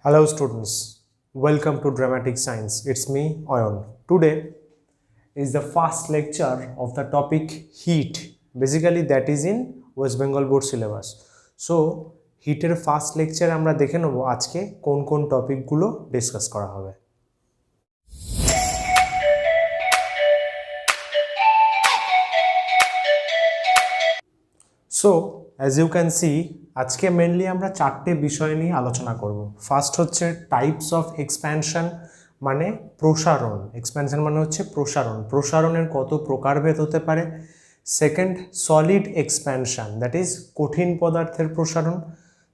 Hello students, welcome to Dramatic Science. It's me, Oyon. Today is the first lecture of the topic heat. Basically that is in West Bengal board syllabus. So heater first lecture আমরা দেখে নেব আজকে কোন কোন টপিকগুলো discuss করা হবে। So as you can see আজকে মেইনলি আমরা চারটে বিষয় নিয়ে আলোচনা করব। ফার্স্ট হচ্ছে টাইপস অফ এক্সপ্যানশন মানে প্রসারণ। এক্সপ্যানশন মানে হচ্ছে প্রসারণ, প্রসারণের কত প্রকারভেদ হতে পারে। Second solid expansion, that is কঠিন পদার্থের প্রসারণ।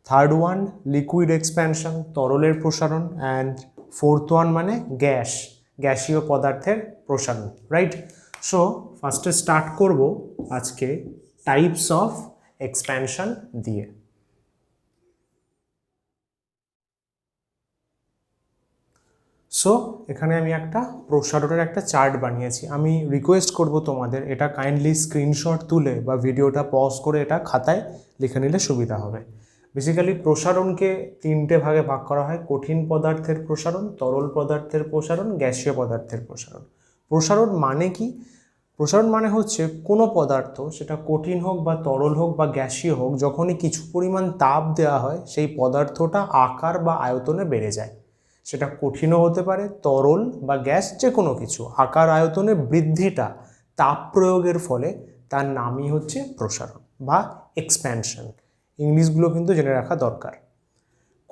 থার্ড ওয়ান লিকুইড এক্সপ্যানশন, তরলের প্রসারণ। অ্যান্ড ফোর্থ ওয়ান মানে গ্যাসীয় পদার্থের প্রসারণ, রাইট? সো ফার্স্টে স্টার্ট করব আজকে টাইপস অফ এক্সপ্যানশন দিয়ে। সো এখানে আমি একটা প্রসারণের একটা চার্ট বানিয়েছি। আমি রিকোয়েস্ট করব তোমাদের এটা কাইন্ডলি স্ক্রিনশট তুলে বা ভিডিওটা পজ করে এটা খাতায় লিখে নিলে সুবিধা হবে। বেসিক্যালি প্রসারণকে তিনটে ভাগে ভাগ করা হয়: কঠিন পদার্থের প্রসারণ, তরল পদার্থের প্রসারণ, গ্যাসীয় পদার্থের প্রসারণ। প্রসারণ মানে কি? প্রসারণ মানে হচ্ছে কোনো পদার্থ, সেটা কঠিন হোক বা তরল হোক বা গ্যাসীয় হোক, যখনই কিছু পরিমাণ তাপ দেওয়া হয় সেই পদার্থটা আকার বা আয়তনে বেড়ে যায়। সেটা কঠিনও হতে পারে, তরল বা গ্যাস, যে কোনো কিছু। আকার আয়তনে বৃদ্ধিটা তাপ প্রয়োগের ফলে, তার নামই হচ্ছে প্রসারণ বা এক্সপ্যানশন। ইংলিশগুলো কিন্তু জেনে রাখা দরকার।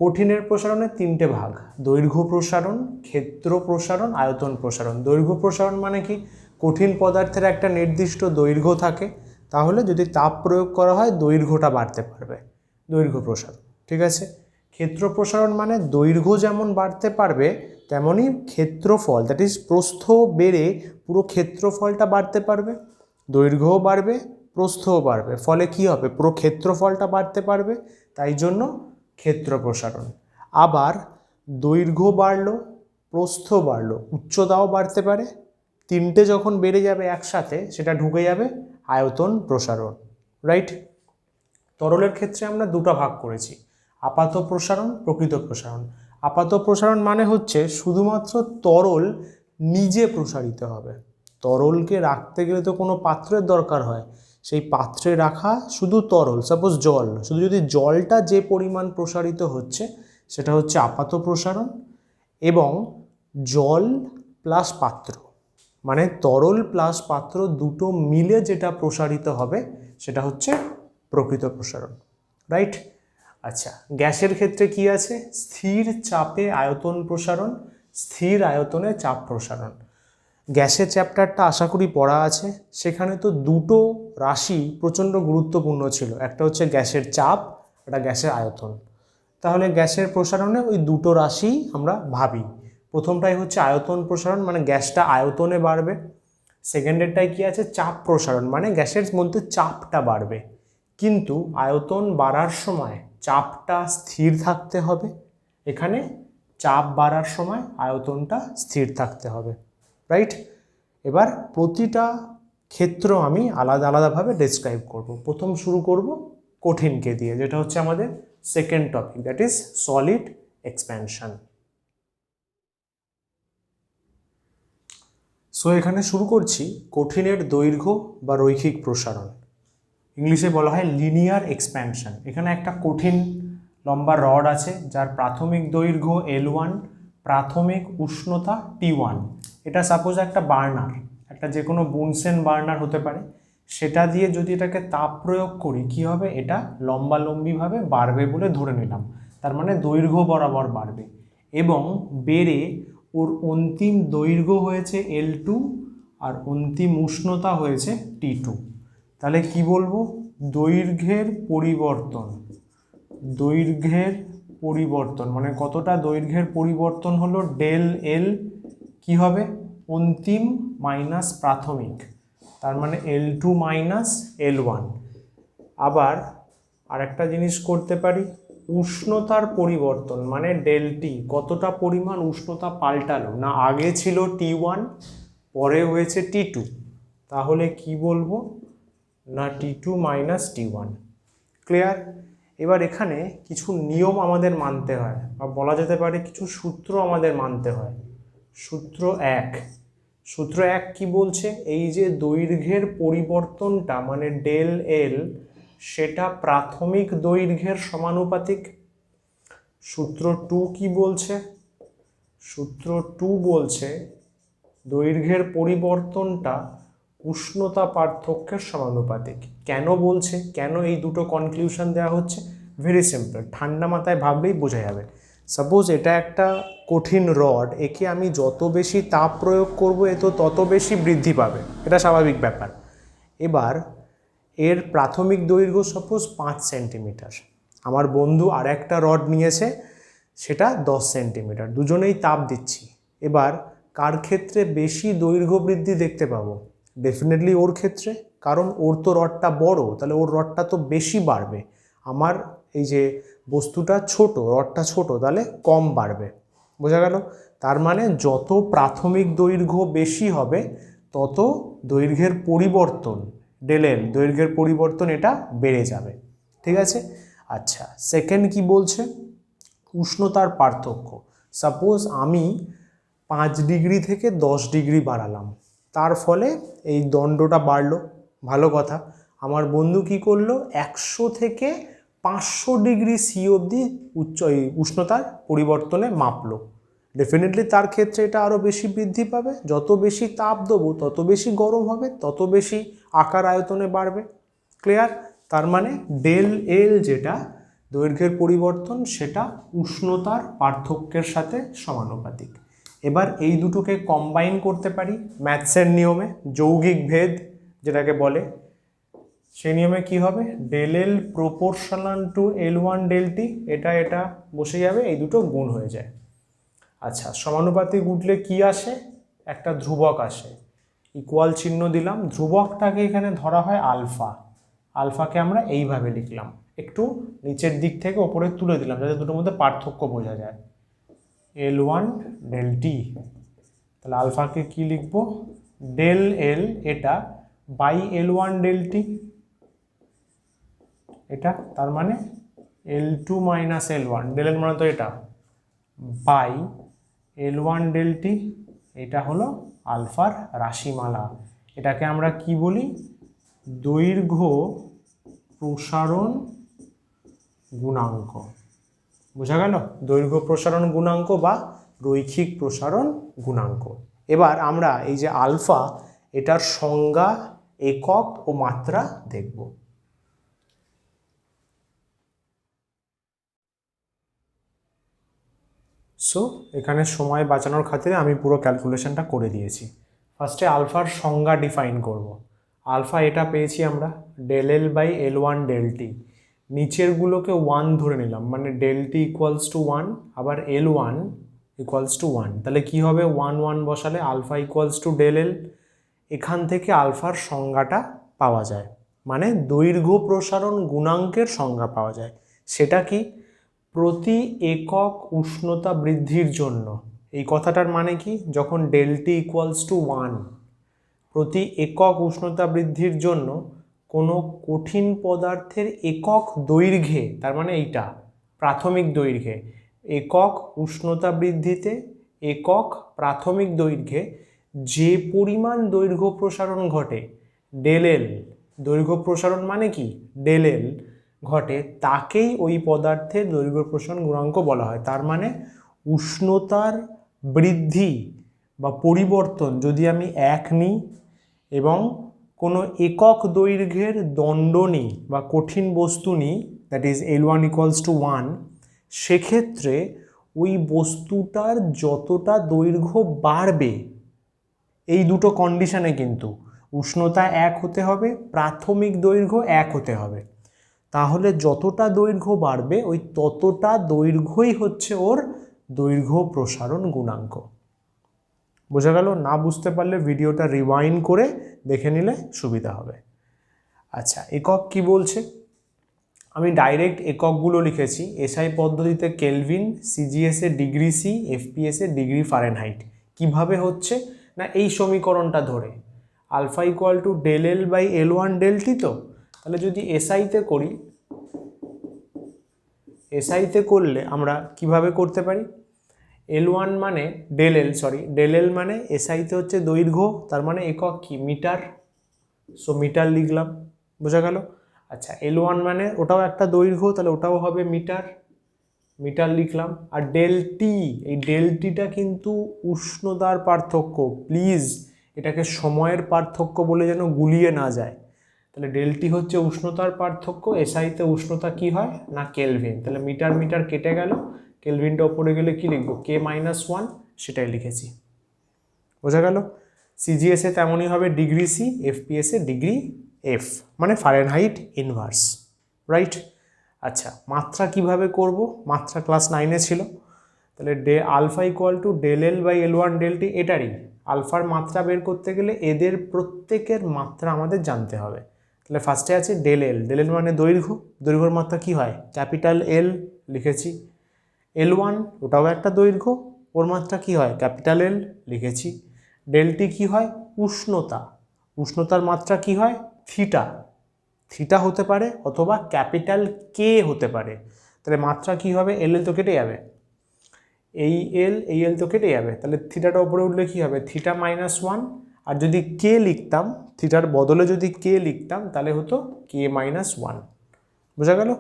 কঠিনের প্রসারণের তিনটে ভাগ: দৈর্ঘ্য প্রসারণ, ক্ষেত্র প্রসারণ, আয়তন প্রসারণ। দৈর্ঘ্য প্রসারণ মানে কি? কঠিন পদার্থের একটা নির্দিষ্ট দৈর্ঘ্য থাকে, তাহলে যদি তাপ প্রয়োগ করা হয় দৈর্ঘ্যটা বাড়তে পারবে, দৈর্ঘ্য প্রসারণ, ঠিক আছে? ক্ষেত্র প্রসারণ মানে দৈর্ঘ্য যেমন বাড়তে পারবে তেমনই ক্ষেত্রফল, দ্যাট ইজ প্রস্থ বেড়ে পুরো ক্ষেত্রফলটা বাড়তে পারবে। দৈর্ঘ্যও বাড়বে, প্রস্থও বাড়বে, ফলে কি হবে? পুরো ক্ষেত্রফলটা বাড়তে পারবে, তাই জন্য ক্ষেত্র প্রসারণ। আবার দৈর্ঘ্য বাড়লো, প্রস্থ বাড়লো, উচ্চতাও বাড়তে পারে। তিনটে যখন বেড়ে যাবে একসাথে, সেটা ঢুকে যাবে আয়তন প্রসারণ, রাইট? তরলের ক্ষেত্রে আমরা দুটো ভাগ করেছি: আপাত প্রসারণ, প্রকৃত প্রসারণ। আপাত প্রসারণ মানে হচ্ছে শুধুমাত্র তরল নিজে প্রসারিত হবে। তরলকে রাখতে গেলে তো কোনো পাত্রের দরকার হয়, সেই পাত্রে রাখা শুধু তরল, সাপোজ জল, শুধু যদি জলটা যে পরিমাণ প্রসারিত হচ্ছে সেটা হচ্ছে আপাত প্রসারণ। এবং জল প্লাস পাত্র মানে তরল প্লাস পাত্র দুটো মিলে যেটা প্রসারিত হবে সেটা হচ্ছে প্রকৃত প্রসারণ, রাইট? আচ্ছা, গ্যাসের ক্ষেত্রে কি আছে? স্থির চাপে আয়তন প্রসারণ, স্থির আয়তনে চাপ প্রসারণ। গ্যাসের চ্যাপ্টারটা আশা করি পড়া আছে, সেখানে তো দুটো রাশি প্রচণ্ড গুরুত্বপূর্ণ ছিল, একটা হচ্ছে গ্যাসের চাপ, একটা গ্যাসের আয়তন। তাহলে গ্যাসের প্রসারণে ওই দুটো রাশি আমরা ভাবি। প্রথমটাই হচ্ছে আয়তন প্রসারণ, মানে গ্যাসটা আয়তনে বাড়বে। সেকেন্ডেরটাই কি আছে? চাপ প্রসারণ, মানে গ্যাসের মধ্যে চাপটা বাড়বে। কিন্তু আয়তন বাড়ার সময় চাপটা স্থির থাকতে হবে, এখানে চাপ বাড়ার সময় আয়তনটা স্থির থাকতে হবে, রাইট? এবার প্রতিটা ক্ষেত্র আমি আলাদা আলাদাভাবে ডেসক্রাইব করব। প্রথম শুরু করব কঠিনকে দিয়ে, যেটা হচ্ছে আমাদের second topic, that is solid expansion. So এখানে শুরু করছি কঠিনের দৈর্ঘ্য বা রৈখিক প্রসারণ। ইংলিশে বলা হয় লিনিয়ার এক্সপ্যানশন। এখানে একটা কঠিন লম্বা রড আছে, যার প্রাথমিক দৈর্ঘ্য L1, প্রাথমিক উষ্ণতা T1। এটা সাপোজ একটা বার্নার, একটা যে কোনো বুনসেন বার্নার হতে পারে। সেটা দিয়ে যদি এটাকে তাপ প্রয়োগ করি কি হবে? এটা লম্বালম্বিভাবে বাড়বে বলে ধরে নিলাম, তার মানে দৈর্ঘ্য বরাবর বাড়বে এবং বেড়ে ওর অন্তিম দৈর্ঘ্য হয়েছে L2 আর অন্তিম উষ্ণতা হয়েছে T2। তাহলে কি বলবো? দৈর্ঘ্যের পরিবর্তন, দৈর্ঘ্যের পরিবর্তন মানে কতটা দৈর্ঘ্যের পরিবর্তন হলো? ডেল এল কি হবে? অন্তিম মাইনাস প্রাথমিক, তার মানে L2 মাইনাস L1। আবার আরেকটা জিনিস করতে পারি, উষ্ণতার পরিবর্তন মানে ডেল টি, কতটা পরিমাণ উষ্ণতা পাল্টালো। না আগে ছিল T1 পরে হয়েছে T2, তাহলে কি বলবো? না T2 মাইনাস T1। ক্লিয়ার? এবার এখানে কিছু নিয়ম আমাদের মানতে হয়, বা বলা যেতে পারে কিছু সূত্র আমাদের মানতে হয়। সূত্র এক কি বলছে? এই যে দৈর্ঘ্যের পরিবর্তনটা মানে ডেল এল, সেটা প্রাথমিক দৈর্ঘ্যের সমানুপাতিক। সূত্র টু কি বলছে? সূত্র টু বলছে দৈর্ঘ্যের পরিবর্তনটা উষ্ণতা পার্থক্যের সমানুপাতিক। কেন বলছে, কেন এই দুটো কনক্লুশন দেওয়া হচ্ছে? ভেরি সিম্পল, ঠান্ডা মাথায় ভাবলেই বোঝা যাবে। সাপোজ এটা একটা কঠিন রড, একে আমি যত বেশি তাপ প্রয়োগ করব এ তো তত বেশি বৃদ্ধি পাবে, এটা স্বাভাবিক ব্যাপার। এবার এর প্রাথমিক দৈর্ঘ্য সাপোজ 5 সেন্টিমিটার, আমার বন্ধু আর একটা রড নিয়েছে সেটা 10 সেন্টিমিটার, দুজনেই তাপ দিচ্ছি। এবার কার ক্ষেত্রে বেশি দৈর্ঘ্য বৃদ্ধি দেখতে পাবো? ডেফিনেটলি ওর ক্ষেত্রে, কারণ ওর তো রডটা বড়, তাহলে ওর রডটা তো বেশি বাড়বে। আমার এই যে বস্তুটা ছোট, রডটা ছোট, তাহলে কম বাড়বে। বোঝা গেল? তার মানে যত প্রাথমিক দৈর্ঘ্য বেশি হবে তত দৈর্ঘ্যের পরিবর্তন ডেলেল, দৈর্ঘ্যের পরিবর্তন এটা বেড়ে যাবে। ঠিক আছে? আচ্ছা, সেকেন্ড কি বলছে? উষ্ণতার পার্থক্য। সাপোজ আমি 5 ডিগ্রি থেকে 10 ডিগ্রি বাড়ালাম, তার ফলে এই দণ্ডটা বাড়লো, ভালো কথা। আমার বন্ধু কি করলো? 100 থেকে 500 ডিগ্রি সি অবধি উষ্ণতার পরিবর্তনে মাপলো। ডেফিনেটলি তার ক্ষেত্রে এটা আরও বেশি বৃদ্ধি পাবে, যত বেশি তাপ দেবো তত বেশি গরম হবে, তত বেশি আকার আয়তনে বাড়বে। ক্লিয়ার? তার মানে ডেল এল যেটা দৈর্ঘ্যের পরিবর্তন, সেটা উষ্ণতার পার্থক্যের সাথে সমানুপাতিক। এবার এই দুটোকে কম্বাইন করতে পারি ম্যাথসের নিয়মে, যৌগিক ভেদ যেটাকে বলে, সেই নিয়মে কি হবে? Del L proportional to L one del T, এটা বসে যাবে, এই দুটো গুণ হয়ে যায়। আচ্ছা, সমানুপাতিক উঠলে কি আসে? একটা ধ্রুবক আসে, ইকুয়াল চিহ্ন দিলাম, ধ্রুবকটাকে এখানে ধরা হয় আলফা। আলফাকে আমরা এইভাবে লিখলাম, একটু নিচের দিক থেকে ওপরে তুলে দিলাম যাতে দুটোর মধ্যে পার্থক্য বোঝা যায়। এল ওয়ান ডেল টি, তাহলে আলফাকে কি লিখবো? ডেল এল এটা by L one del T, এটা তার মানে L two minus L one, del L মানে তো এটা, by L one del T, এটা হলো আলফার রাশিমালা। এটাকে আমরা কি বলি? দৈর্ঘ্য প্রসারণ গুণাঙ্ক। বোঝা গেল? দৈর্ঘ্য প্রসারণ গুণাঙ্ক বা রৈখিক প্রসারণ গুণাঙ্ক। এবার আমরা এই যে আলফা, এটার সংজ্ঞা, একক ও মাত্রা দেখব। সো এখানে সময় বাঁচানোর খাতিরে আমি পুরো ক্যালকুলেশনটা করে দিয়েছি। ফার্স্টে আলফার সংজ্ঞা ডিফাইন করব। আলফা এটা পেয়েছি আমরা del L by L one del T, নিচেরগুলোকে 1 ধরে নিলাম, মানে ডেল টি ইকুয়ালস টু 1, আবার এল ওয়ান ইকুয়ালস টু 1, তাহলে কি হবে? 1 1 বসালে alpha equals to del L. এখান থেকে আলফার সংজ্ঞাটা পাওয়া যায়, মানে দৈর্ঘ্য প্রসারণ গুণাঙ্কের সংজ্ঞা পাওয়া যায়। সেটা কি? প্রতি একক উষ্ণতা বৃদ্ধির জন্য। এই কথাটার মানে কি? যখন ডেল টি ইকুয়ালস টু 1, প্রতি একক উষ্ণতা বৃদ্ধির জন্য কোনো কঠিন পদার্থের একক দৈর্ঘ্যে, তার মানে এইটা প্রাথমিক দৈর্ঘ্যে, একক উষ্ণতা বৃদ্ধিতে একক প্রাথমিক দৈর্ঘ্যে যে পরিমাণ দৈর্ঘ্য প্রসারণ ঘটে, ডেল এল, দৈর্ঘ্য প্রসারণ মানে কি? ডেল এল ঘটে, তাকেই ওই পদার্থের দৈর্ঘ্য প্রসারণ গুণাঙ্ক বলা হয়। তার মানে উষ্ণতার বৃদ্ধি বা পরিবর্তন যদি আমি 1 নিই এবং কোনো একক দৈর্ঘ্যের দণ্ড নিই বা কঠিন বস্তু নিই, that is L one equals to 1, সেক্ষেত্রে ওই বস্তুটার যতটা দৈর্ঘ্য বাড়বে, এই দুটো কন্ডিশনে কিন্তু উষ্ণতা 1 হতে হবে, প্রাথমিক দৈর্ঘ্য 1 হতে হবে। তাহলে যতটা দৈর্ঘ্য বাড়বে ওই ততটা দৈর্ঘ্যই হচ্ছে ওর দৈর্ঘ্য প্রসারণ গুণাঙ্ক। বোঝা গেল? না বুঝতে পারলে ভিডিওটা রিওয়াইন্ড করে দেখে নিলে সুবিধা হবে। আচ্ছা, একক কি বলছে? আমি ডাইরেক্ট এককগুলো লিখেছি, এসআই পদ্ধতিতে কেলভিন, সিজিএসে ডিগ্রি সি, এফপিএসে ডিগ্রি ফারেনহাইট। কিভাবে হচ্ছে না, এই সমীকরণটা ধরে alpha equal to del L by L one del T, তো তাহলে যদি এসআইতে করি এসআইতে করলে আমরা কিভাবে করতে পারি, L1 মানে ডেল এল মানে এসআইতে হচ্ছে দৈর্ঘ্য, তার মানে একক কি মিটার, সো মিটার লিখলাম, বোঝা গেল। আচ্ছা L1 মানে ওটাও একটা দৈর্ঘ্য, তাহলে ওটাও হবে মিটার লিখলাম। আর ডেল টি, এই ডেল টিটা কিন্তু উষ্ণতার পার্থক্য, প্লিজ এটাকে সময়ের পার্থক্য বলে যেন গুলিয়ে না যায়। তাহলে ডেল টি হচ্ছে উষ্ণতার পার্থক্য, এসআইতে উষ্ণতা কি হয় না কেলভিন, তাহলে মিটার কেটে গেল, কেলভিনটা ওপরে গেলে কি লিখবো K-1, সেটাই লিখেছি, বোঝা গেল। সিজিএসে তেমনই হবে ডিগ্রি সি, এফপিএসে ডিগ্রি এফ, মানে ফারেনহাইট ইনভার্স, রাইট। আচ্ছা মাত্রা কিভাবে করব, মাত্রা ক্লাস 9-এ ছিল, তাহলে alpha equal to del L by L1 del T, এটারই আলফার মাত্রা বের করতে গেলে এদের প্রত্যেকের মাত্রা আমাদের জানতে হবে। তাহলে ফার্স্টে আছে ডেল এল মানে দৈর্ঘ্যর মাত্রা কি হয় ক্যাপিটাল এল, লিখেছি। L1 ওটাও একটা দৈর্ঘ্য, ওর মাত্রা কি হয় ক্যাপিটাল এল, লিখেছি। ডেল টি কি হয় উষ্ণতার মাত্রা কি হয় থিটা হতে পারে অথবা ক্যাপিটাল কে হতে পারে, তাহলে মাত্রা কি হবে এল তো কেটে যাবে, এই এল তো কেটে যাবে, তাহলে থিটাটা উপরে উঠলে কি হবে θ-1, আর যদি কে লিখতাম থিটার বদলে যদি কে লিখতাম তাহলে হতো K-1, বোঝা গেল।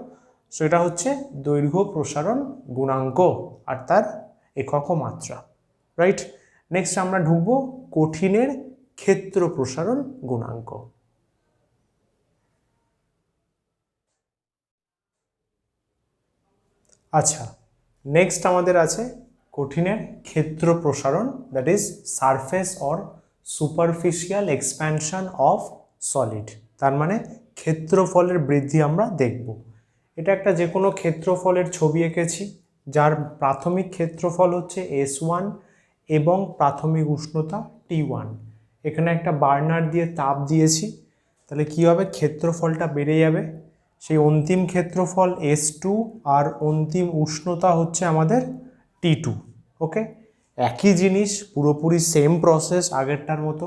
সো এটা হচ্ছে দৈর্ঘ্য প্রসারণ গুণাঙ্ক আর তার একক মাত্রা, রাইট। নেক্সট আমরা ঢুকবো কঠিনের ক্ষেত্র প্রসারণ গুণাঙ্ক। আচ্ছা নেক্সট আমাদের আছে কঠিনের ক্ষেত্র প্রসারণ, that is surface or superficial expansion of solid, তার মানে ক্ষেত্রফলের বৃদ্ধি আমরা দেখব। এটা একটা যে কোনো ক্ষেত্রফলের ছবি এঁকেছি, যার প্রাথমিক ক্ষেত্রফল হচ্ছে S1 এবং প্রাথমিক উষ্ণতা T1। এখানে একটা বার্নার দিয়ে তাপ দিয়েছি, তাহলে কি হবে ক্ষেত্রফলটা বেড়ে যাবে, সেই অন্তিম ক্ষেত্রফল S2 আর অন্তিম উষ্ণতা হচ্ছে আমাদের T2। ওকে, একই জিনিস, পুরোপুরি সেম প্রসেস আগেরটার মতো।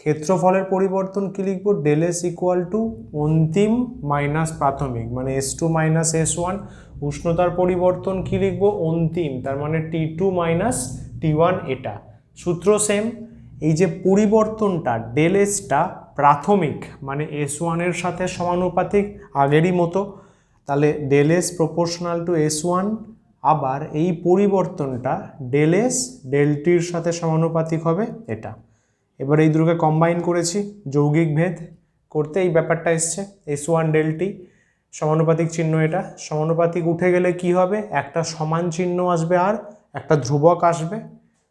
ক্ষেত্রফলের পরিবর্তন কি লিখব, ডেল এস ইকুয়াল টু অন্তিম মাইনাস প্রাথমিক, মানে S2 মাইনাস S1। উষ্ণতার পরিবর্তন কি লিখব, অন্তিম, তার মানে T2 মাইনাস T1। এটা সূত্র সেম। এই যে পরিবর্তনটা ডেল এসটা প্রাথমিক মানে S1 এর সাথে সমানুপাতিক আগেরই মতো, তাহলে del S proportional to S1। আবার এই পরিবর্তনটা ডেল এস ডেল টির সাথে সমানুপাতিক হবে এটা। এবার এই দুটোকে কম্বাইন করেছি, যৌগিক ভেদ করতে এই ব্যাপারটা এসছে, S1 ডেল টি সমানুপাতিক চিহ্ন, এটা সমানুপাতিক উঠে গেলে কি হবে, একটা সমান চিহ্ন আসবে আর একটা ধ্রুবক আসবে,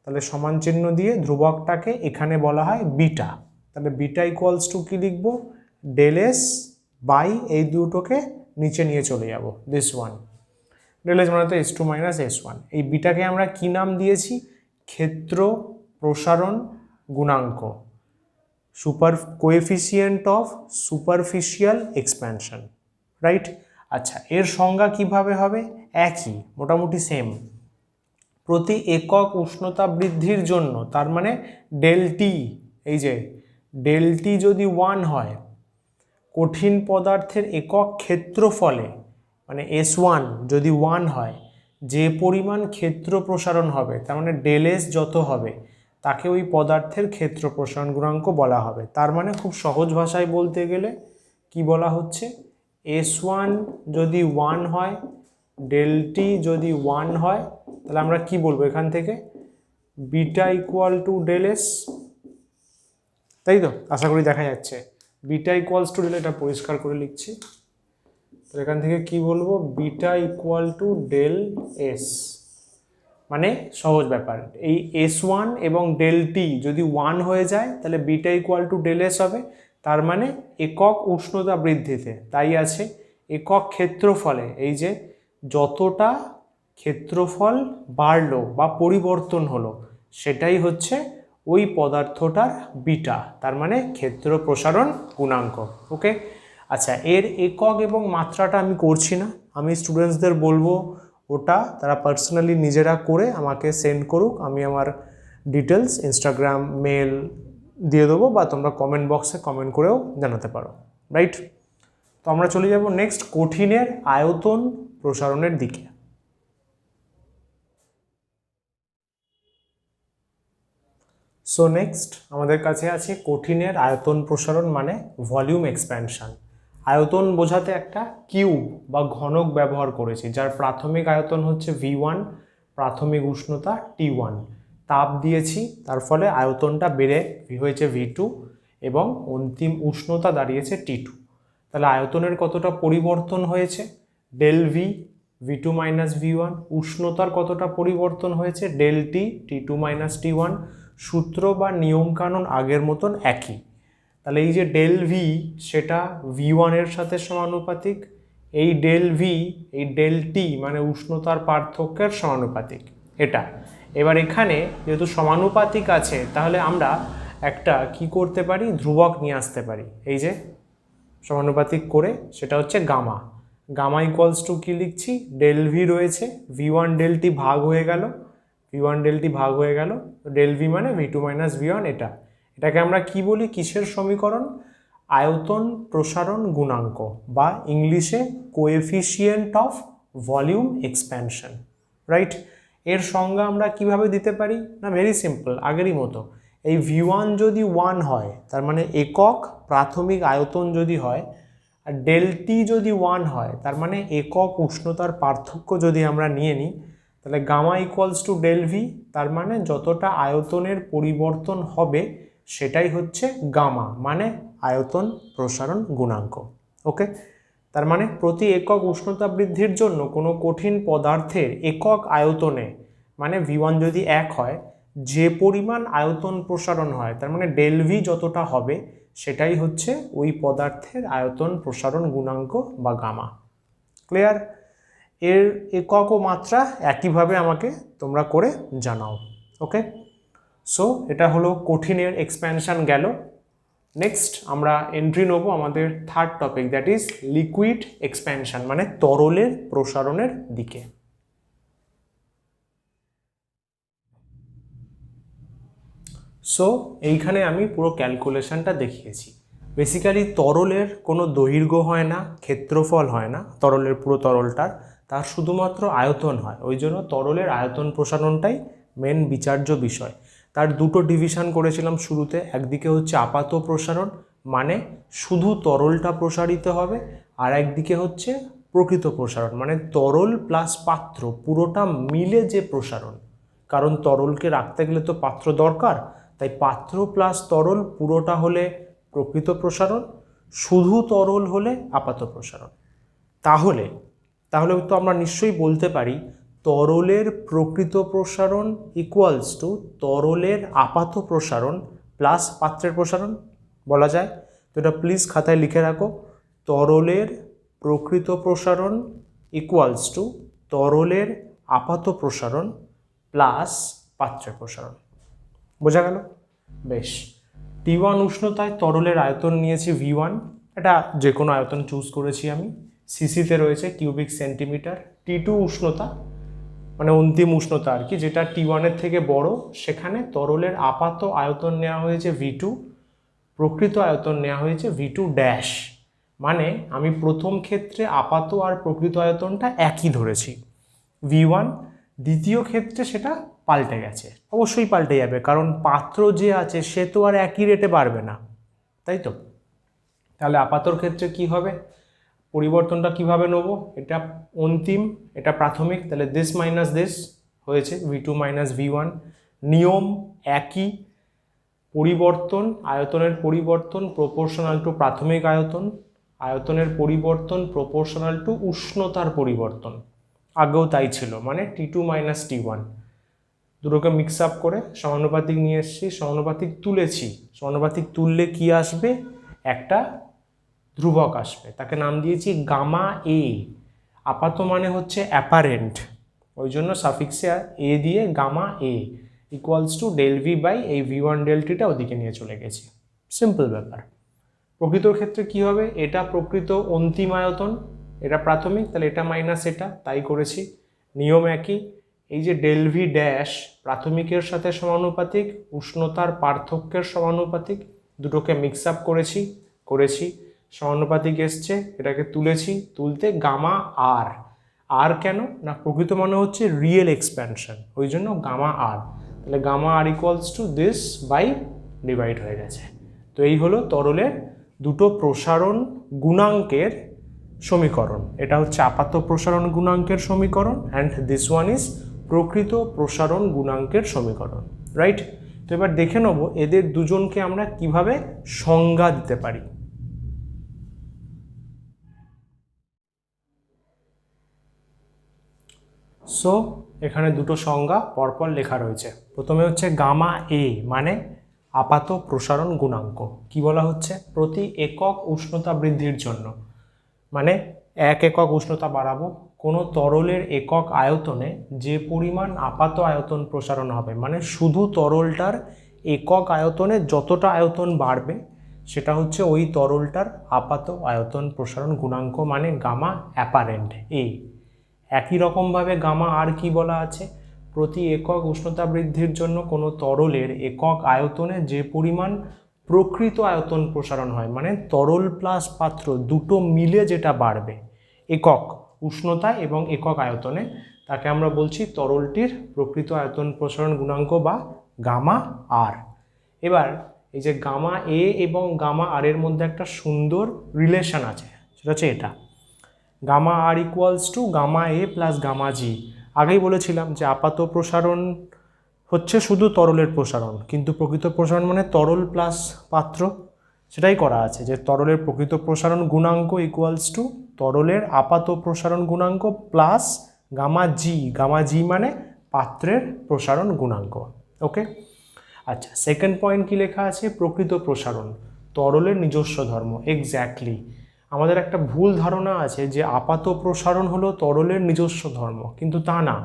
তাহলে সমান চিহ্ন দিয়ে ধ্রুবকটাকে এখানে বলা হয় বিটা, তাহলে বিটা ইকুয়ালস টু কি লিখব, ডেল এস বাই এই দুটোকে নিচে নিয়ে চলে যাব, দিস ওয়ান, ডেল এস মানে তো S2 মাইনাস S1। এই বিটাকে আমরা কি নাম দিয়েছি, ক্ষেত্র প্রসারণ গুণাঙ্ক, coefficient of superficial expansion, right. আচ্ছা এর সংজ্ঞা কিভাবে হবে, একই মোটামুটি সেম, প্রতি একক উষ্ণতা বৃদ্ধির জন্য, তার মানে ডেল টি, এই যে ডেল টি যদি 1 হয়, কঠিন পদার্থের একক ক্ষেত্রফলে মানে S1 যদি 1 হয়, যে পরিমাণ ক্ষেত্র প্রসারণ হবে, তার মানে ডেল এস যত হবে তাকে ওই পদার্থের ক্ষেত্র প্রসারণ গুণাঙ্ক বলা হবে। তার মানে খুব সহজ ভাষায় বলতে গেলে কি বলা হচ্ছে, S1 যদি 1 হয়, ডেল টি যদি 1 হয়, তাহলে আমরা কি বলবো এখান থেকে, beta equal to del S, তাই তো আশা করি দেখা যাচ্ছে। বিটা ইকুয়ালস টু ডেল, এটা পরিষ্কার করে লিখছি, তো এখান থেকে কি বলবো, beta equal to del S, মানে সহজ ব্যাপার, এই S1 এবং ডেল টি যদি 1 হয়ে যায় তাহলে beta equal to del S হবে, তার মানে একক উষ্ণতা বৃদ্ধিতে, তাই আছে একক ক্ষেত্রফলে, এই যে যতটা ক্ষেত্রফল বাড়লো বা পরিবর্তন হলো সেটাই হচ্ছে ওই পদার্থটার বিটা, তার মানে ক্ষেত্র প্রসারণ গুণাঙ্ক। ওকে, আচ্ছা এর একক এবং মাত্রাটা আমি করছি না, আমি স্টুডেন্টসদের বলবো ওটা তারা পার্সোনালি নিজেরা করে আমাকে সেন্ড করুক, আমি আমার ডিটেলস ইনস্টাগ্রাম মেল দিয়ে দেবো, বা তোমরা কমেন্ট বক্সে কমেন্ট করেও জানাতে পারো, রাইট। তো আমরা চলে যাব নেক্সট কঠিনের আয়তন প্রসারণের দিকে। সো নেক্সট আমাদের কাছে আছে কঠিনের আয়তন প্রসারণ মানে ভলিউম এক্সপ্যানশন। আয়তন বোঝাতে একটা কিউব বা ঘনক ব্যবহার করেছি, যার প্রাথমিক আয়তন হচ্ছে V1, প্রাথমিক উষ্ণতা T1, তাপ দিয়েছি, তার ফলে আয়তনটা বেড়ে হয়েছে V2 এবং অন্তিম উষ্ণতা দাঁড়িয়েছে T2। তাহলে আয়তনের কতটা পরিবর্তন হয়েছে? Del V, V2 minus V1। উষ্ণতার কতটা পরিবর্তন হয়েছে? Del T, T2 minus T1। সূত্র বা নিয়মকানুন আগের মতন একই। তাহলে এই যে ডেল ভি সেটা V1 এর সাথে সমানুপাতিক, এই ডেল ভি এই ডেল টি মানে উষ্ণতার পার্থক্যের সমানুপাতিক এটা। এবার এখানে যেহেতু সমানুপাতিক আছে তাহলে আমরা একটা কি করতে পারি, ধ্রুবক নিয়ে আসতে পারি। এই যে সমানুপাতিক করে সেটা হচ্ছে গামা। গামা ইকুয়ালস টু কী লিখছি? ডেল ভি রয়েছে, V1 ডেল টি ভাগ হয়ে গেল, V1 ডেল টি ভাগ হয়ে গেল, ডেল ভি মানে V2 মাইনাস V1 এটা। এটাকে আমরা কি বলি, কিসের সমীকরণ? আয়তন প্রসারণ গুণাঙ্ক বা ইংলিশে coefficient of volume expansion, right? এর সংজ্ঞা আমরা কিভাবে দিতে পারি? না, ভেরি সিম্পল, আগেরই মতো। এই V1 যদি 1 হয় তার মানে একক প্রাথমিক আয়তন যদি হয়, আর ডেল টি যদি 1 হয় তার মানে একক উষ্ণতার পার্থক্য যদি আমরা নিয়ে নিই, তাহলে gamma equals to del V, তার মানে যতটা আয়তনের পরিবর্তন হবে সেটাই হচ্ছে গামা মানে আয়তন প্রসারণ গুণাঙ্ক। ওকে, তার মানে প্রতি একক উষ্ণতা বৃদ্ধির জন্য কোনো কঠিন পদার্থের একক আয়তনে মানে V1 যদি 1 হয়, যে পরিমাণ আয়তন প্রসারণ হয় তার মানে ডেল ভি যতটা হবে সেটাই হচ্ছে ওই পদার্থের আয়তন প্রসারণ গুণাঙ্ক বা গামা। ক্লিয়ার? এর একক ও মাত্রা একইভাবে আমাকে তোমরা করে জানাও। ওকে, সো এটা হলো কঠিনের এক্সপ্যানশন গেল। নেক্সট আমরা এন্ট্রি নেব আমাদের third topic, that is liquid expansion মানে তরলের প্রসারণের দিকে। সো এইখানে আমি পুরো ক্যালকুলেশনটা দেখিয়েছি। বেসিক্যালি তরলের কোনো দৈর্ঘ্য হয় না, ক্ষেত্রফল হয় না তরলের, পুরো তরলটার, তার শুধুমাত্র আয়তন হয়। ওই জন্য তরলের আয়তন প্রসারণটাই মেন বিচার্য বিষয়। তার দুটো ডিভিশন করেছিলাম শুরুতে, একদিকে হচ্ছে আপাত প্রসারণ মানে শুধু তরলটা প্রসারিত হবে, আর একদিকে হচ্ছে প্রকৃত প্রসারণ মানে তরল প্লাস পাত্র পুরোটা মিলে যে প্রসারণ। কারণ তরলকে রাখতে গেলে তো পাত্র দরকার, তাই পাত্র প্লাস তরল পুরোটা হলে প্রকৃত প্রসারণ, শুধু তরল হলে আপাত প্রসারণ। তাহলে তো আমরা নিশ্চয়ই বলতে পারি তরলের প্রকৃত প্রসারণ ইকুয়ালস টু তরলের আপাত প্রসারণ প্লাস পাত্রের প্রসারণ, বলা যায়। তো এটা প্লিজ খাতায় লিখে রাখো, তরলের প্রকৃত প্রসারণ ইকুয়ালস টু তরলের আপাত প্রসারণ প্লাস পাত্রের প্রসারণ। বোঝা গেল? বেশ। T1 উষ্ণতায় তরলের আয়তন নিয়েছি V1, এটা যে কোনো আয়তন চুজ করেছি আমি, সিসিতে রয়েছে কিউবিক সেন্টিমিটার। T2 উষ্ণতা মানে অন্তিম উষ্ণতা আর কি, যেটা T1 এর থেকে বড়, সেখানে তরলের আপাত আয়তন নেওয়া হয়েছে V2, প্রকৃত আয়তন নেওয়া হয়েছে V2 ড্যাশ। মানে আমি প্রথম ক্ষেত্রে আপাত আর প্রকৃত আয়তনটা একই ধরেছি V1, দ্বিতীয় ক্ষেত্রে সেটা পাল্টে গেছে। অবশ্যই পাল্টে যাবে, কারণ পাত্র যে আছে সে তো আর একই রেটে বাড়বে না, তাই তো? তাহলে আপাতর ক্ষেত্রে কি হবে, পরিবর্তনটা কিভাবে নেব? এটা অন্তিম, এটা প্রাথমিক, তাহলে দিস মাইনাস দিস হয়েছে V2 মাইনাস V1। নিয়ম একই, পরিবর্তন আয়তনের পরিবর্তন প্রপোর্শনাল টু প্রাথমিক আয়তন, আয়তনের পরিবর্তন প্রপোর্শনাল টু উষ্ণতার পরিবর্তন। আগেও তাই ছিল, মানে T2 মাইনাস T1। দুটোকে মিক্স আপ করে সমানুপাতিক নিয়ে এসেছি, সমানুপাতিক তুলেছি। সমানুপাতিক তুললে কি আসবে? একটা ধ্রুবক আসবে, তাকে নাম দিয়েছি গামা এ। আপাত মানে হচ্ছে অ্যাপারেন্ট, ওই জন্য সাফিক্সে এ দিয়ে gamma A equals to del V by এই V1 ডেল টিটা ওদিকে নিয়ে চলে গেছি। সিম্পল ব্যাপার। প্রকৃতর ক্ষেত্রে কি হবে? এটা প্রকৃত অন্তিম আয়তন, এটা প্রাথমিক, তাহলে এটা মাইনাস এটা, তাই করেছি। নিয়ম একই, এই যে ডেল ভি ড্যাশ প্রাথমিকের সাথে সমানুপাতিক, উষ্ণতার পার্থক্যের সমানুপাতিক, দুটোকে মিক্স আপ করেছি, সমানুপাতিক এসছে, এটাকে তুলেছি, তুলতে গামা আর। আর কেন না, প্রকৃত মানে হচ্ছে রিয়েল এক্সপ্যানশন, ওই জন্য গামা আর। তাহলে gamma R equals to this by divide হয়ে গেছে। তো এই হলো তরলের দুটো প্রসারণ গুণাঙ্কের সমীকরণ। এটা হচ্ছে আপাত প্রসারণ গুণাঙ্কের সমীকরণ অ্যান্ড দিস ওয়ান ইজ প্রকৃত প্রসারণ গুণাঙ্কের সমীকরণ, রাইট? তো এবার দেখে নেব এদের দুজনকে আমরা কিভাবে সংজ্ঞা দিতে পারি। সো এখানে দুটো সংজ্ঞা পরপর লেখা রয়েছে। প্রথমে হচ্ছে গামা এ মানে আপাত প্রসারণ গুণাঙ্ক। কি বলা হচ্ছে? প্রতি একক উষ্ণতা বৃদ্ধির জন্য, মানে 1 একক উষ্ণতা বাড়াবো, কোনো তরলের একক আয়তনে যে পরিমাণ আপাত আয়তন প্রসারণ হবে, মানে শুধু তরলটার একক আয়তনে যতটা আয়তন বাড়বে সেটা হচ্ছে ওই তরলটার আপাত আয়তন প্রসারণ গুণাঙ্ক, মানে গামা অ্যাপারেন্ট এ। একই রকমভাবে গামা আর কি বলা আছে? প্রতি একক উষ্ণতা বৃদ্ধির জন্য কোনো তরলের একক আয়তনে যে পরিমাণ প্রকৃত আয়তন প্রসারণ হয়, মানে তরল প্লাস পাত্র দুটো মিলে যেটা বাড়বে একক উষ্ণতা এবং একক আয়তনে, তাকে আমরা বলছি তরলটির প্রকৃত আয়তন প্রসারণ গুণাঙ্ক বা গামা আর। এবার এই যে গামা এ এবং গামা আর এর মধ্যে একটা সুন্দর রিলেশন আছে, সেটা হচ্ছে এটা, gamma R equals to gamma A plus gamma G. আগেই বলেছিলাম যে আপাত প্রসারণ হচ্ছে শুধু তরলের প্রসারণ, কিন্তু প্রকৃত প্রসারণ মানে তরল প্লাস পাত্র, সেটাই করা আছে যে তরলের প্রকৃত প্রসারণ গুণাঙ্ক ইকুয়ালস টু তরলের আপাত প্রসারণ গুণাঙ্ক প্লাস গামা জি মানে পাত্রের প্রসারণ গুণাঙ্ক। ওকে, আচ্ছা, সেকেন্ড পয়েন্ট কি লেখা আছে? প্রকৃত প্রসারণ তরলের নিজস্ব ধর্ম। এক্স্যাক্টলি, আমাদের একটা ভুল ধারণা আছে যে আপাত প্রসারণ হলো তরলের নিজস্ব ধর্ম, কিন্তু তা না।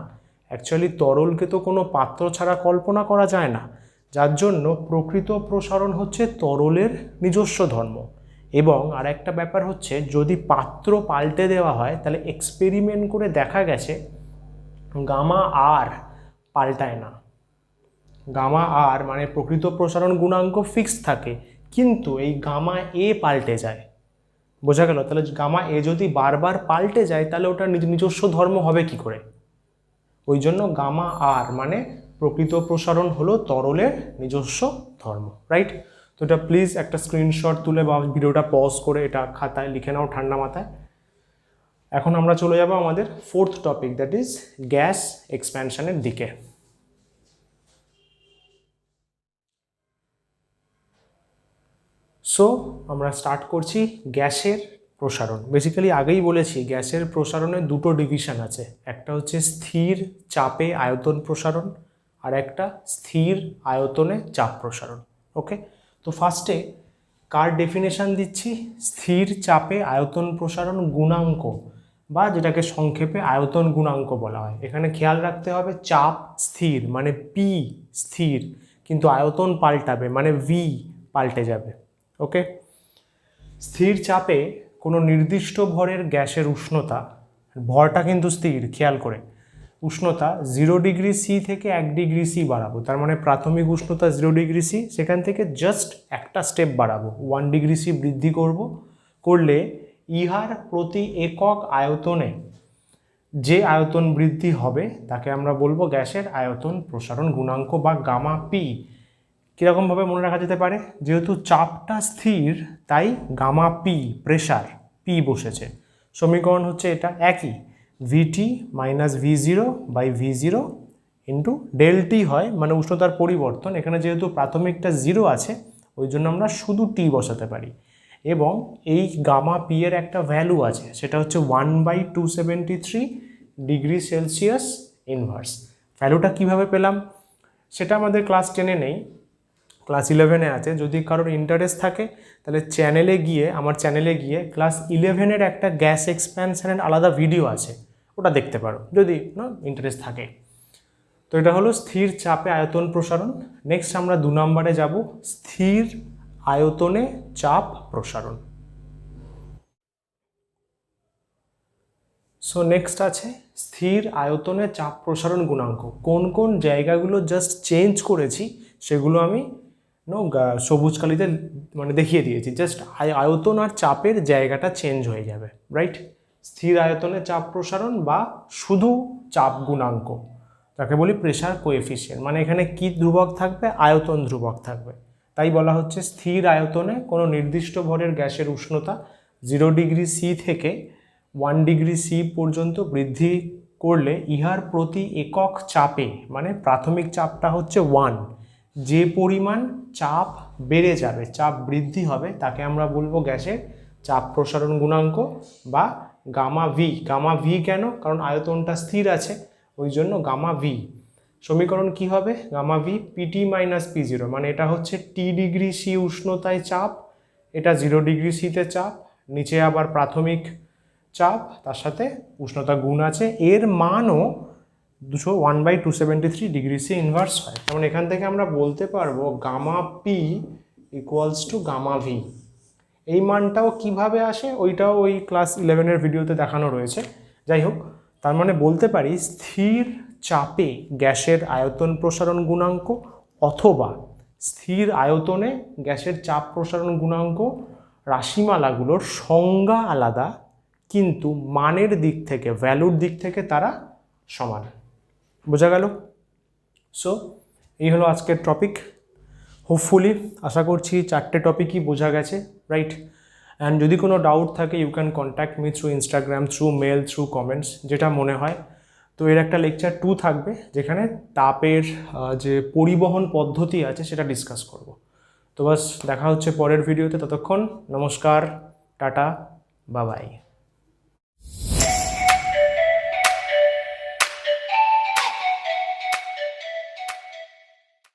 অ্যাকচুয়ালি তরলকে তো কোনো পাত্র ছাড়া কল্পনা করা যায় না, যার জন্য প্রকৃত প্রসারণ হচ্ছে তরলের নিজস্ব ধর্ম। এবং আর একটা ব্যাপার হচ্ছে, যদি পাত্র পাল্টে দেওয়া হয় তাহলে এক্সপেরিমেন্ট করে দেখা গেছে গামা আর পাল্টায় না। গামা আর মানে প্রকৃত প্রসারণ গুণাঙ্ক ফিক্সড থাকে, কিন্তু এই গামা এ পাল্টে যায়। বোঝা গেল? তাহলে গামা এ যদি বারবার পাল্টে যায় তাহলে ওটা নিজস্ব ধর্ম হবে কি করে? ওই জন্য গামা আর মানে প্রকৃত প্রসারণ হলো তরলের নিজস্ব ধর্ম, রাইট? তো এটা প্লিজ একটা স্ক্রিনশট তুলে বা ভিডিওটা পজ করে এটা খাতায় লিখে নাও ঠান্ডা মাথায়। এখন আমরা চলে যাব আমাদের fourth topic, that is gas এক্সপ্যানশনের দিকে। সো আমরা স্টার্ট করছি গ্যাসের প্রসারণ। বেসিক্যালি আগেই বলেছি গ্যাসের প্রসারণের দুটো ডিভিশন আছে, একটা হচ্ছে স্থির চাপে আয়তন প্রসারণ আর একটা স্থির আয়তনে চাপ প্রসারণ। ওকে, তো ফার্স্টে কার ডেফিনেশন দিচ্ছি? স্থির চাপে আয়তন প্রসারণ গুণাঙ্ক, বা যেটাকে সংক্ষেপে আয়তন গুণাঙ্ক বলা হয়। এখানে খেয়াল রাখতে হবে চাপ স্থির মানে পি স্থির, কিন্তু আয়তন পাল্টাবে মানে ভি পাল্টে যাবে। ওকে, স্থির চাপে কোনো নির্দিষ্ট ভরের গ্যাসের উষ্ণতা, ভরটা কিন্তু স্থির, খেয়াল করে, উষ্ণতা 0 ডিগ্রি সি থেকে 1 ডিগ্রি সি বাড়াবো, তার মানে প্রাথমিক উষ্ণতা 0 ডিগ্রি সি, সেখান থেকে জাস্ট একটা স্টেপ বাড়াবো 1 ডিগ্রি সি বৃদ্ধি করলে ইহার প্রতি একক আয়তনে যে আয়তন বৃদ্ধি হবে তাকে আমরা বলবো গ্যাসের আয়তন প্রসারণ গুণাঙ্ক বা গামা পি। কীরকমভাবে মনে রাখা যেতে পারে? যেহেতু চাপটা স্থির তাই গামা পি, প্রেশার পি বসেছে, সমীকরণ হচ্ছে এটা একই, VT minus V zero by V zero into del T হয়, মানে উষ্ণতার পরিবর্তন। এখানে যেহেতু প্রাথমিকটা 0 আছে ওই জন্য আমরা শুধু টি বসাতে পারি, এবং এই গামা পি এর একটা ভ্যালু আছে, সেটা হচ্ছে 1/273 ডিগ্রি সেলসিয়াস ইনভার্স। ভ্যালুটা কিভাবে পেলাম সেটা আমাদের ক্লাস 10-এ নেই, ক্লাস 11-এ আছে। যদি কারোর ইন্টারেস্ট থাকে তাহলে আমার চ্যানেলে গিয়ে ক্লাস 11-এর একটা গ্যাস এক্সপ্যানশনের আলাদা ভিডিও আছে, ওটা দেখতে পারো যদি না ইন্টারেস্ট থাকে। তো এটা হলো স্থির চাপে আয়তন প্রসারণ। নেক্সট আমরা 2 নম্বরে যাব, স্থির আয়তনে চাপ প্রসারণ। সো নেক্সট আছে স্থির আয়তনে চাপ প্রসারণ গুণাঙ্ক। কোন কোন জায়গাগুলো জাস্ট চেঞ্জ করেছি সেগুলো আমি সবুজ কালিতে মানে দেখিয়ে দিয়েছি, জাস্ট আয়তন আর চাপের জায়গাটা চেঞ্জ হয়ে যাবে, রাইট? স্থির আয়তনে চাপ প্রসারণ বা শুধু চাপ গুণাঙ্ক। তাকে বলি প্রেশার কোএফিসিয়েন্ট। মানে এখানে কি ধ্রুবক থাকবে? আয়তন ধ্রুবক থাকবে। তাই বলা হচ্ছে স্থির আয়তনে কোনো নির্দিষ্ট ভরের গ্যাসের উষ্ণতা 0 ডিগ্রি সি থেকে 1 ডিগ্রি সি পর্যন্ত বৃদ্ধি করলে ইহার প্রতি একক চাপে, মানে প্রাথমিক চাপটা হচ্ছে 1, যে পরিমাণ চাপ বেড়ে যাবে, চাপ বৃদ্ধি হবে, তাকে আমরা বলবো গ্যাসের চাপ প্রসারণ গুণাঙ্ক বা গামা ভি। গামা ভি কেন? কারণ আয়তনটা স্থির আছে, ওই জন্য গামা ভি। সমীকরণ কি হবে? Gamma V PT minus P zero, মানে এটা হচ্ছে টি ডিগ্রি সি উষ্ণতায় চাপ, এটা 0 ডিগ্রি সিতে চাপ, নিচে আবার প্রাথমিক চাপ, তার সাথে উষ্ণতা গুণ আছে, এর মানও 1/273 ডিগ্রি সি ইনভার্স হয়। যেমন এখান থেকে আমরা বলতে পারবো gamma P equals to gamma V. এই মানটাও কিভাবে আসে ওইটাও ওই ক্লাস 11-এর ভিডিওতে দেখানো রয়েছে। যাই হোক, তার মানে বলতে পারি স্থির চাপে গ্যাসের আয়তন প্রসারণ গুণাঙ্ক অথবা স্থির আয়তনে গ্যাসের চাপ প্রসারণ গুণাঙ্ক রাশিমালাগুলোর সংজ্ঞা আলাদা, কিন্তু মানের দিক থেকে, ভ্যালুর দিক থেকে তারা সমান। বোঝা গেল? সো এই হলো আজকের টপিক। হোপফুলি আশা করছি 4টে টপিকই বোঝা গেছে, রাইট? অ্যান্ড যদি কোনো ডাউট থাকে you can contact me through Instagram, through mail, through comments, যেটা মনে হয়। তো এর একটা লেকচার 2 থাকবে যেখানে তাপের যে পরিবহন পদ্ধতি আছে সেটা ডিসকাস করব। তো বাস দেখা হচ্ছে পরের ভিডিওতে। ততক্ষণ নমস্কার, টাটা, বাবাই।